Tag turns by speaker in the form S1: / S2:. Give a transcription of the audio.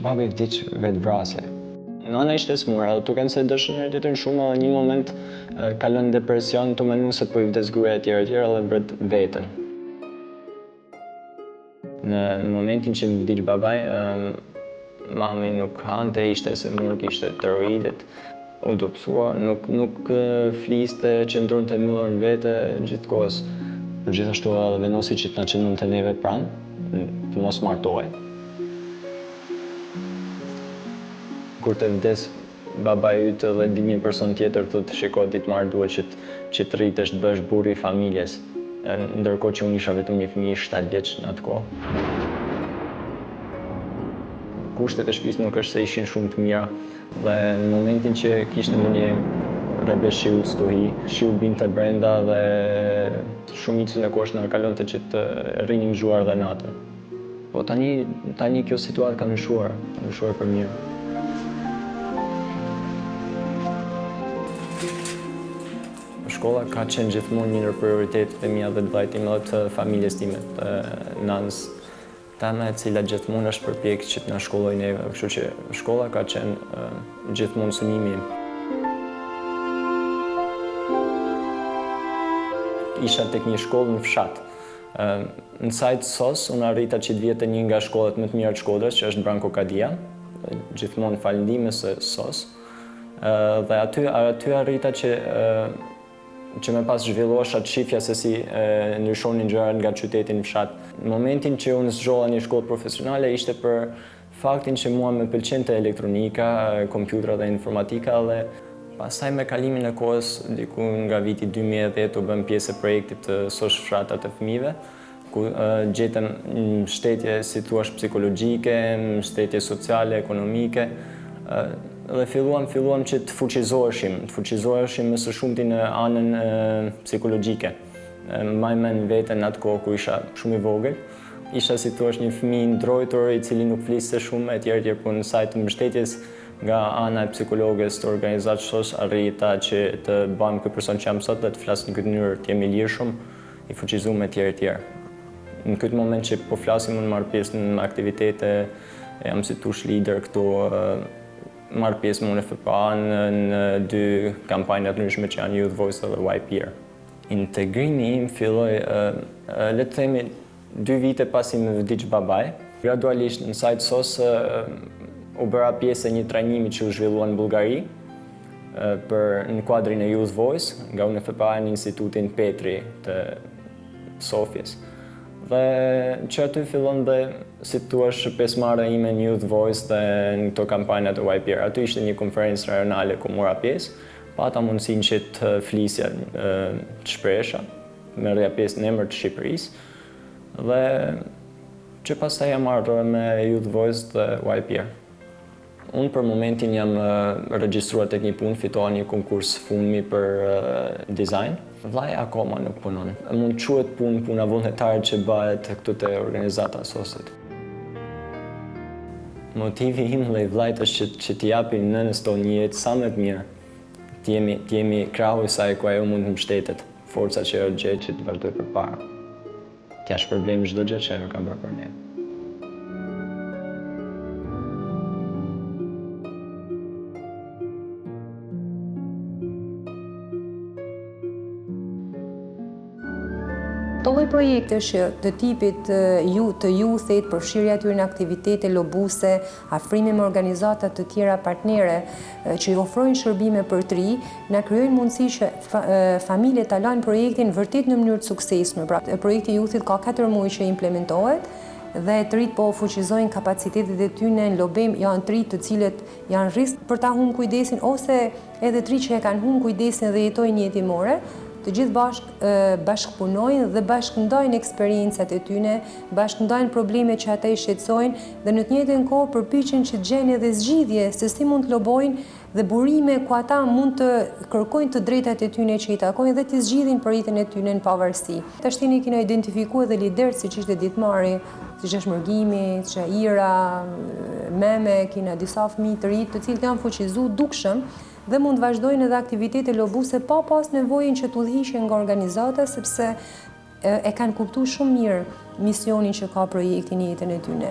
S1: babi vdiq vetë vrasje. Nana ishte smur, edhe duken se dëshën njëri tjetrin shumë, edhe një moment kalon depresion, të menu se po i vdes gruaja etj edhe vret veten. Në momentin që vdiq babai, mami nuk hante, ishte smur, kishte tiroidet, u dobësua, nuk fliste, qëndronte e mbyllur në vete gjithkohës. Gjithashtu edhe vendosi që të na qëndronte neve pranë, të mos martohej. Kur të vdes babai yt dhe di një person tjetër, thotë shiko ditë marrë duhet që të rritesh, të bësh burri i familjes. Ndërkohë që unë isha vetëm një fëmijë 7 vjeç në atë kohë. Kushtet e shtëpisë nuk është se ishin shumë të mira dhe në momentin që kishte ndonjë rrebe shiu stuhi, shiu binte brenda dhe shumicën e kohës na kalonte që të rrinim zgjuar dhe natën. Po tani kjo situatë ka ndryshuar për mirë. Shkolla ka qenë gjithmonë një ndër prioritetet e mia dhe të vllait tim edhe të familjes time, të nanës tame, e cila gjithmonë është përpjek që të na shkollojë neve, kështu që shkolla ka qenë gjithmonë synimi im. Isha tek një shkollë në fshat. Në sajt SOS, unë arrita që të vjete një nga shkollet më të mira të Shkodrës, që është Branko Kadia, gjithmonë falëndimes së SOS. Dhe aty arrita që me pas zhvillosh atë shifja se si ndryshonin gjërat nga qyteti në fshat. Në momentin që unë zgjolla një shkollë profesionale ishte për faktin që mua më pëlqente elektronika, kompjutra dhe informatika dhe pastaj me kalimin e kohës, diku nga viti 2010 u bëm pjesë e projektit të SOS Fshatat të fëmijëve, ku gjetëm mbështetje si thua psikologjike, mbështetje sociale, ekonomike. Dhe filluam që të fuqizoheshim më së shumti në anën psikologjike. Mbaj mend veten atë kohë ku isha shumë i vogël. Isha si thua një fëmijë ndrojtur i cili nuk fliste shumë etj, po në sajt të mbështetjes nga ana e psikologes të organizatës SOS arrita që të bëjmë ky person që jam sot dhe të flas në këtë mënyrë, të jem i lirshëm, i fuqizuar etj. Në këtë moment që po flasim unë marr pjesë në aktivitete, jam si tush lider këtu, marr pjesë në FPA në 2 kampanja të ndryshme që janë Youth Voice dhe Wipe Year. Integrimi im filloi, le të themi, 2 vite pasi më vdiq babai. Gradualisht në sajt SOS u bëra pjesë e një trajnimi që u zhvillua në Bullgari në kuadrin e Youth Voice, nga UNFPA në Institutin Petri të Sofjes. Dhe që aty fillon dhe, si thua, pjesëmarrja ime në Youth Voice dhe në këto kampanjat e Wipe Year. Aty ishte një konferencë rajonale ku mora pjesë, pata mundësinë që të flisja, të shpresha, merrja pjesë në emër të Shqipërisë dhe që pastaj jam ardhur me Youth Voice dhe Wipe Year. Unë për momentin jam regjistruar tek një punë, fitova një konkurs fundmi për dizajn. Vllai akoma nuk punon. Mund quhet puna vullnetare që bëhet këtu te organizata SOS-it. Motivi im dhe i vllait është që t'i japi nënës tonë një jetë sa më të mirë. Të jemi krahu i saj ku ajo mund të mbështetet, forca që ajo gjet që të vazhdoj përpara. T'ja shpërblejmë çdo gjë që ajo ka bërë për ne.
S2: Këto lloj projektesh të tipit të youthit, përfshirja e tyre në aktivitete lobuse, afrimi me organizata të tjera partnere që i ofrojnë shërbime për të ri, na krijojnë mundësi që familjet ta lajnë projektin vërtet në mënyrë të suksesshme. Pra, projekti youthit ka 4 muaj që implementohet dhe të rit po fuqizojnë kapacitetet e tyre në lobim, janë të rit të cilët janë risk për ta humbur kujdesin ose edhe të rit që e kanë humbur kujdesin dhe jetojnë jetimore. Të gjithë bashkëpunojnë dhe bashkëndajnë eksperjencat e tyre, bashkëndajnë probleme që ata i shqetësojnë dhe në të njëjtën kohë përpiqen që të gjejnë edhe zgjidhje se si mund të lobojnë dhe burime ku ata mund të kërkojnë të drejtat e tyre që i takojnë dhe të zgjidhin përritjen e tyre në pavarësi. Tashtini kemi identifikuar edhe liderë siç ishte Ditmari, siç është Mërgimi, siç është Ira, Meme, kena disa fëmijë të rinj të cilët janë fuqizuar dukshëm dhe mund të vazhdojnë edhe aktivitete lobuse pa pas nevojën që të udhëhiqen nga organizata sepse e kanë kuptuar shumë mirë misionin që ka projekti në jetën e tyre.